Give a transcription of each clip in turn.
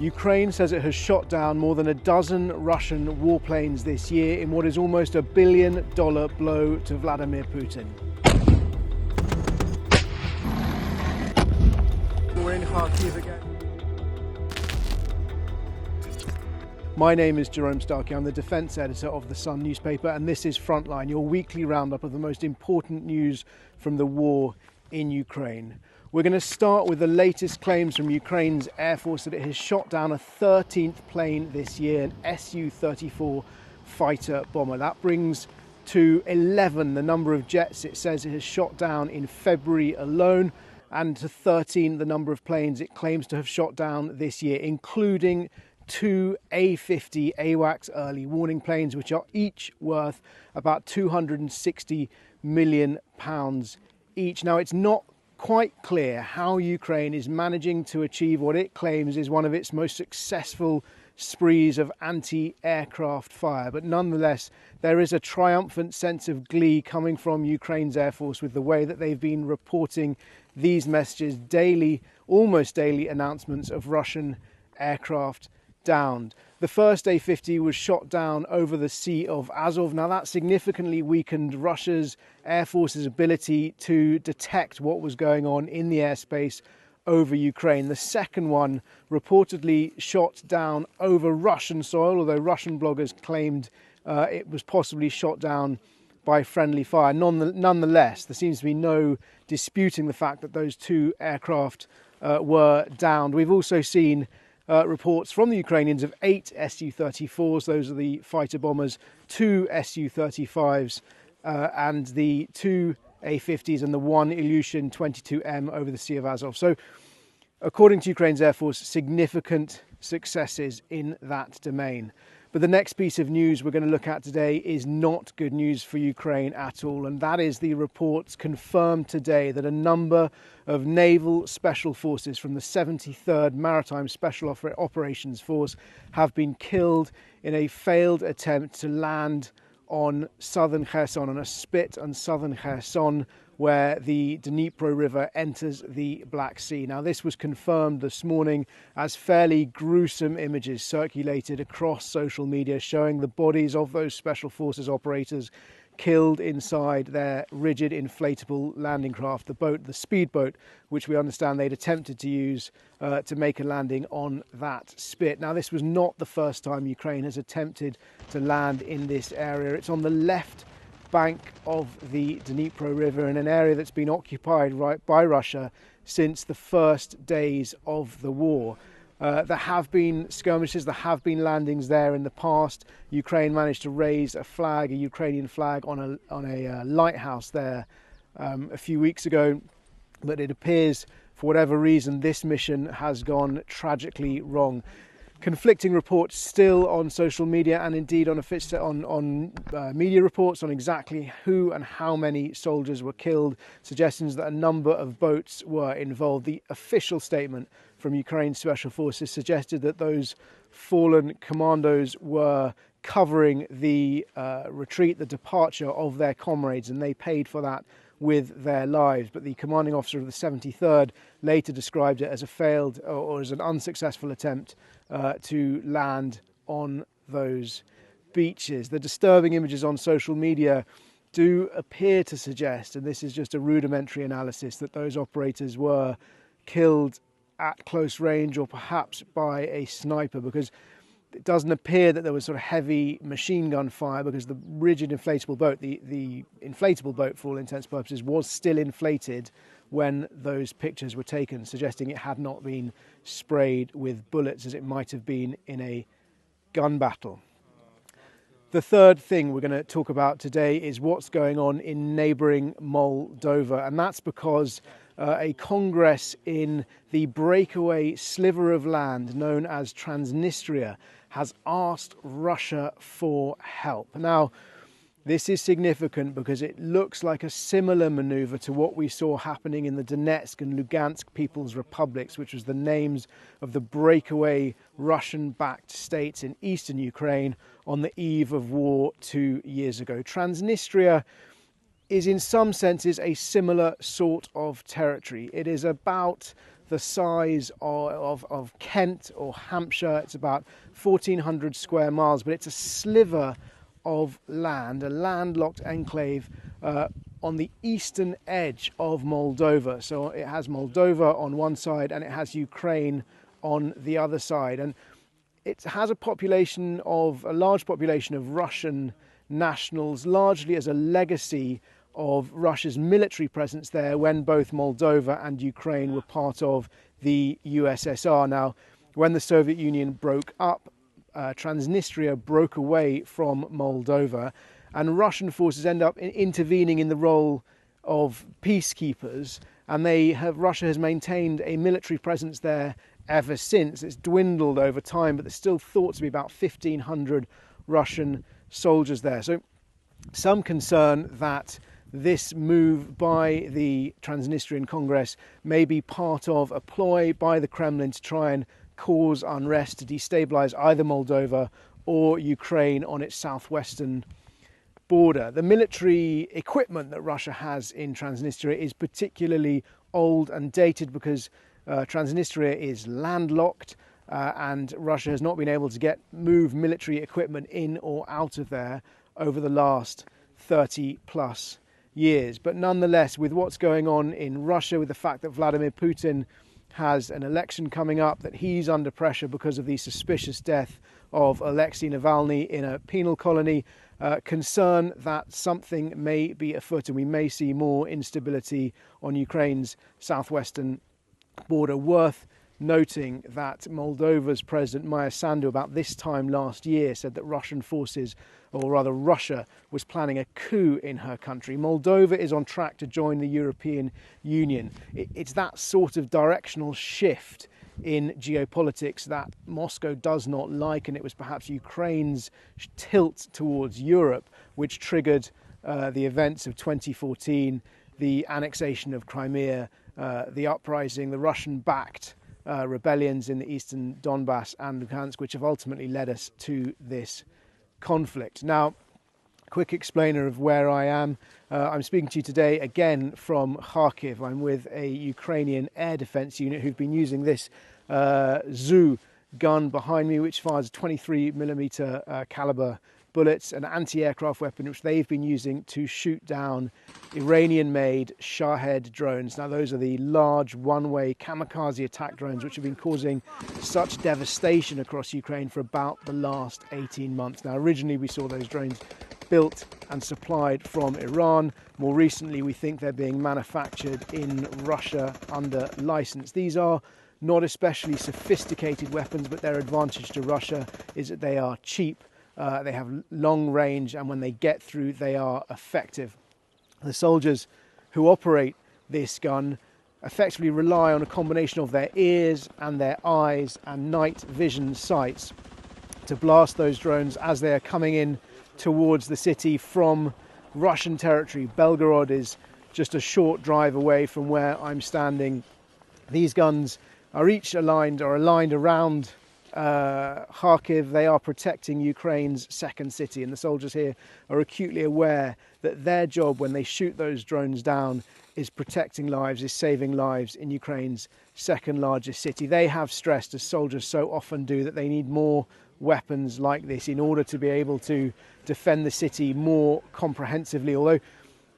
Ukraine says it has shot down more than a dozen Russian warplanes this year in what is almost $1 billion blow to Vladimir Putin. We're in Kharkiv again. My name is Jerome Starkey. I'm the defence editor of the Sun newspaper, and this is Frontline, your weekly roundup of the most important news from the war in Ukraine. We're going to start with the latest claims from Ukraine's Air Force that it has shot down a 13th plane this year, an Su-34 fighter bomber. That brings to 11 the number of jets it says it has shot down in February alone, and to 13 the number of planes it claims to have shot down this year, including 2 A-50 AWACS early warning planes, which are each worth about £260 million each. Now, it's not quite clear how Ukraine is managing to achieve what it claims is one of its most successful sprees of anti-aircraft fire, but nonetheless there is a triumphant sense of glee coming from Ukraine's Air Force with the way that they've been reporting these messages, daily, almost daily announcements of Russian aircraft downed. The first A-50 was shot down over the Sea of Azov. Now, that significantly weakened Russia's Air Force's ability to detect what was going on in the airspace over Ukraine. The second one reportedly shot down over Russian soil, although Russian bloggers claimed it was possibly shot down by friendly fire. Nonetheless, there seems to be no disputing the fact that those two aircraft were downed. We've also seen reports from the Ukrainians of 8 Su-34s, those are the fighter bombers, 2 Su-35s and the 2 A-50s and the 1 Ilyushin 22M over the Sea of Azov. So, according to Ukraine's Air Force, significant successes in that domain. But the next piece of news we're going to look at today is not good news for Ukraine at all, and that is the reports confirmed today that a number of naval special forces from the 73rd Maritime Special Operations Force have been killed in a failed attempt to land on southern Kherson, on a spit on southern Kherson, where the Dnipro River enters the Black Sea. Now, this was confirmed this morning as fairly gruesome images circulated across social media showing the bodies of those Special Forces operators killed inside their rigid inflatable landing craft, the boat, the speedboat, which we understand they'd attempted to use to make a landing on that spit. Now, this was not the first time Ukraine has attempted to land in this area. It's on the left bank of the Dnipro River in an area that's been occupied by Russia since the first days of the war. There have been skirmishes, there have been landings there in the past. Ukraine managed to raise a flag, a Ukrainian flag, on a lighthouse there a few weeks ago, but it appears, for whatever reason, this mission has gone tragically wrong. Conflicting reports still on social media and indeed on media reports on exactly who and how many soldiers were killed, suggestions that a number of boats were involved. The official statement from Ukraine's Special Forces suggested that those fallen commandos were covering the retreat, the departure of their comrades, and they paid for that with their lives. But the commanding officer of the 73rd later described it as a failed or as an unsuccessful attempt to land on those beaches. The disturbing images on social media do appear to suggest, and this is just a rudimentary analysis, that those operators were killed at close range or perhaps by a sniper, because it doesn't appear that there was sort of heavy machine gun fire, because the rigid inflatable boat, the inflatable boat for all intents and purposes, was still inflated when those pictures were taken, suggesting it had not been sprayed with bullets as it might have been in a gun battle. The third thing we're going to talk about today is what's going on in neighbouring Moldova, and that's because a congress in the breakaway sliver of land known as Transnistria has asked Russia for help. Now, this is significant because it looks like a similar manoeuvre to what we saw happening in the Donetsk and Lugansk People's Republics, which was the names of the breakaway Russian-backed states in eastern Ukraine on the eve of war 2 years ago. Transnistria is in some senses a similar sort of territory. It is about the size of Kent or Hampshire. It's about 1,400 square miles, but it's a sliver of land, a landlocked enclave on the eastern edge of Moldova. So it has Moldova on one side and it has Ukraine on the other side. And it has a large population of Russian nationals, largely as a legacy of Russia's military presence there when both Moldova and Ukraine were part of the USSR. Now, when the Soviet Union broke up, Transnistria broke away from Moldova, and Russian forces end up intervening in the role of peacekeepers, and Russia has maintained a military presence there ever since. It's dwindled over time, but there's still thought to be about 1,500 Russian soldiers there. So some concern that this move by the Transnistrian Congress may be part of a ploy by the Kremlin to try and cause unrest, to destabilize either Moldova or Ukraine on its southwestern border. The military equipment that Russia has in Transnistria is particularly old and dated because Transnistria is landlocked and Russia has not been able to move military equipment in or out of there over the last 30 plus years. But nonetheless, with what's going on in Russia, with the fact that Vladimir Putin has an election coming up, that he's under pressure because of the suspicious death of Alexei Navalny in a penal colony, concern that something may be afoot and we may see more instability on Ukraine's southwestern border. Worth noting that Moldova's President Maya Sandu about this time last year said that Russian forces, or rather Russia, was planning a coup in her country. Moldova is on track to join the European Union. It's that sort of directional shift in geopolitics that Moscow does not like, and it was perhaps Ukraine's tilt towards Europe which triggered the events of 2014, the annexation of Crimea, the uprising, the Russian-backed rebellions in the eastern Donbass and Luhansk, which have ultimately led us to this conflict. Now, quick explainer of where I am. I'm speaking to you today again from Kharkiv. I'm with a Ukrainian air defense unit who've been using this ZU gun behind me, which fires 23mm caliber bullets, an anti-aircraft weapon which they've been using to shoot down Iranian-made Shahed drones. Now, those are the large one-way kamikaze attack drones which have been causing such devastation across Ukraine for about the last 18 months. Now, originally we saw those drones built and supplied from Iran. More recently, we think they're being manufactured in Russia under license. These are not especially sophisticated weapons, but their advantage to Russia is that they are cheap. They have long range, and when they get through, they are effective. The soldiers who operate this gun effectively rely on a combination of their ears and their eyes and night vision sights to blast those drones as they are coming in towards the city from Russian territory. Belgorod is just a short drive away from where I'm standing. These guns are each aligned around Kharkiv. They are protecting Ukraine's second city, and the soldiers here are acutely aware that their job when they shoot those drones down is protecting lives, is saving lives in Ukraine's second largest city. They have stressed, as soldiers so often do, that they need more weapons like this in order to be able to defend the city more comprehensively. Although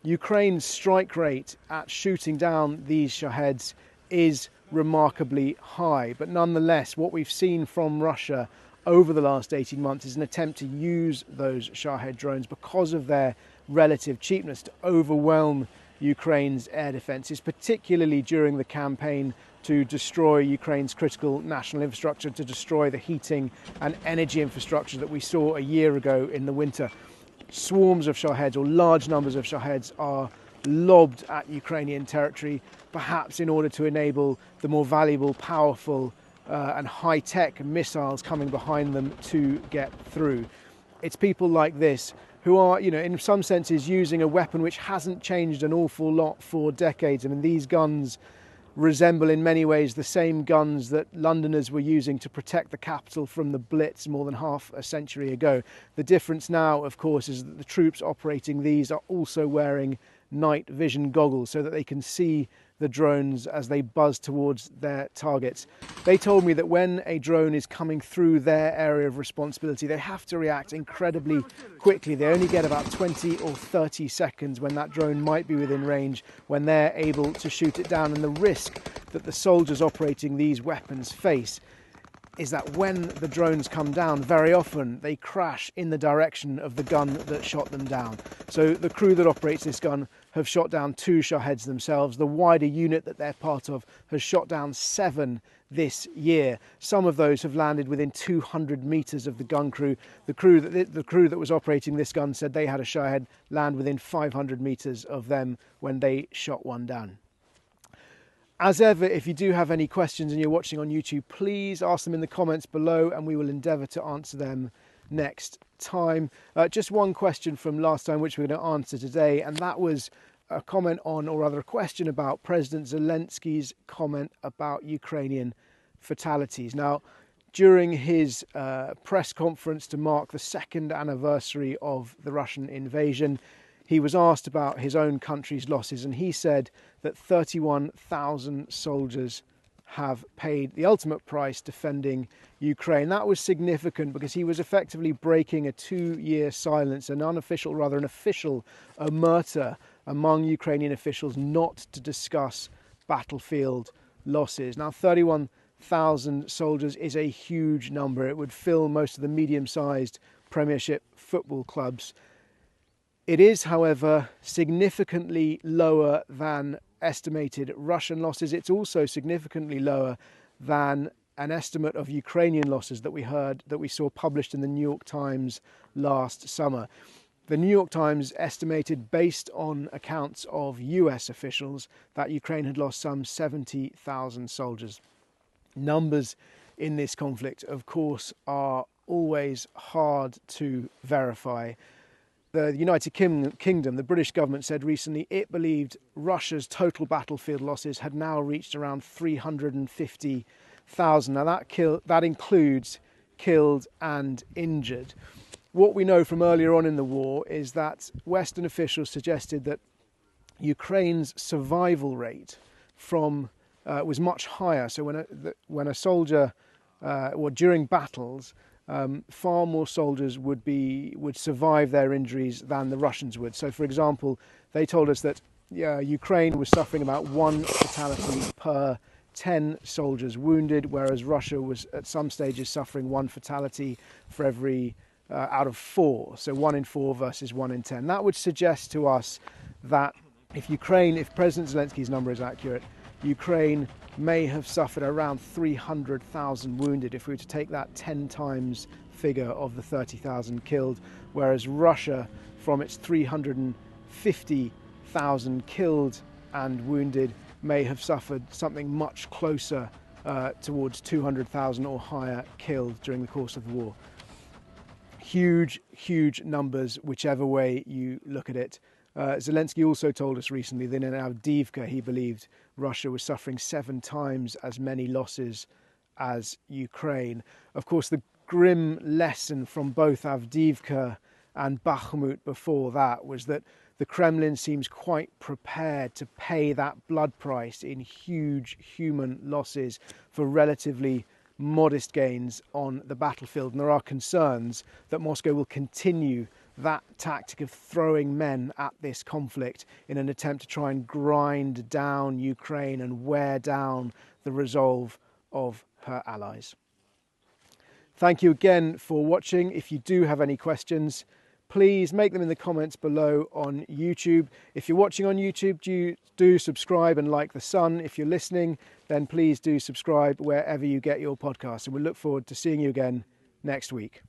Ukraine's strike rate at shooting down these Shaheds is remarkably high, but nonetheless what we've seen from Russia over the last 18 months is an attempt to use those Shahed drones, because of their relative cheapness, to overwhelm Ukraine's air defences, particularly during the campaign to destroy Ukraine's critical national infrastructure, to destroy the heating and energy infrastructure that we saw a year ago in the winter. Swarms of Shaheds, or large numbers of Shaheds, are lobbed at Ukrainian territory, perhaps in order to enable the more valuable, powerful and high-tech missiles coming behind them to get through. It's people like this who are, in some senses using a weapon which hasn't changed an awful lot for decades. I mean, these guns resemble in many ways the same guns that Londoners were using to protect the capital from the Blitz more than half a century ago. The difference now, of course, is that the troops operating these are also wearing night vision goggles so that they can see the drones as they buzz towards their targets. They told me that when a drone is coming through their area of responsibility, they have to react incredibly quickly. They only get about 20 or 30 seconds when that drone might be within range, when they're able to shoot it down. And the risk that the soldiers operating these weapons face is that when the drones come down, very often they crash in the direction of the gun that shot them down. So the crew that operates this gun have shot down 2 Shaheds themselves. The wider unit that they're part of has shot down 7 this year. Some of those have landed within 200 meters of the gun crew. The crew that was operating this gun said they had a Shahed land within 500 meters of them when they shot one down. As ever, if you do have any questions and you're watching on YouTube, please ask them in the comments below and we will endeavour to answer them next time. Just one question from last time which we're going to answer today, and that was a comment on, or rather a question about President Zelensky's comment about Ukrainian fatalities. Now, during his press conference to mark the 2nd anniversary of the Russian invasion, he was asked about his own country's losses, and he said that 31,000 soldiers have paid the ultimate price defending Ukraine. That was significant because he was effectively breaking a 2-year silence, an official omerta among Ukrainian officials not to discuss battlefield losses. Now, 31,000 soldiers is a huge number. It would fill most of the medium-sized Premiership football clubs. It is, however, significantly lower than estimated Russian losses. It's also significantly lower than an estimate of Ukrainian losses that we saw published in the New York Times last summer. The New York Times estimated, based on accounts of US officials, that Ukraine had lost some 70,000 soldiers. Numbers in this conflict, of course, are always hard to verify. The United Kingdom, the British government, said recently it believed Russia's total battlefield losses had now reached around 350,000. Now that includes killed and injured. What we know from earlier on in the war is that Western officials suggested that Ukraine's survival rate was much higher. So when a soldier, or during battles, far more soldiers would survive their injuries than the Russians would. So, for example, they told us that Ukraine was suffering about 1 fatality per 10 soldiers wounded, whereas Russia was at some stages suffering 1 fatality for every out of 4. So 1 in 4 versus 1 in 10. That would suggest to us that if President Zelensky's number is accurate, Ukraine may have suffered around 300,000 wounded if we were to take that 10 times figure of the 30,000 killed, whereas Russia, from its 350,000 killed and wounded, may have suffered something much closer towards 200,000 or higher killed during the course of the war. Huge, huge numbers, whichever way you look at it. Zelensky also told us recently that in Avdiivka he believed Russia was suffering 7 times as many losses as Ukraine. Of course, the grim lesson from both Avdiivka and Bakhmut before that was that the Kremlin seems quite prepared to pay that blood price in huge human losses for relatively modest gains on the battlefield. And there are concerns that Moscow will continue that tactic of throwing men at this conflict in an attempt to try and grind down Ukraine and wear down the resolve of her allies. Thank you again for watching. If you do have any questions, please make them in the comments below on YouTube. If you're watching on YouTube, do subscribe and like The Sun. If you're listening, then please do subscribe wherever you get your podcasts. And we look forward to seeing you again next week.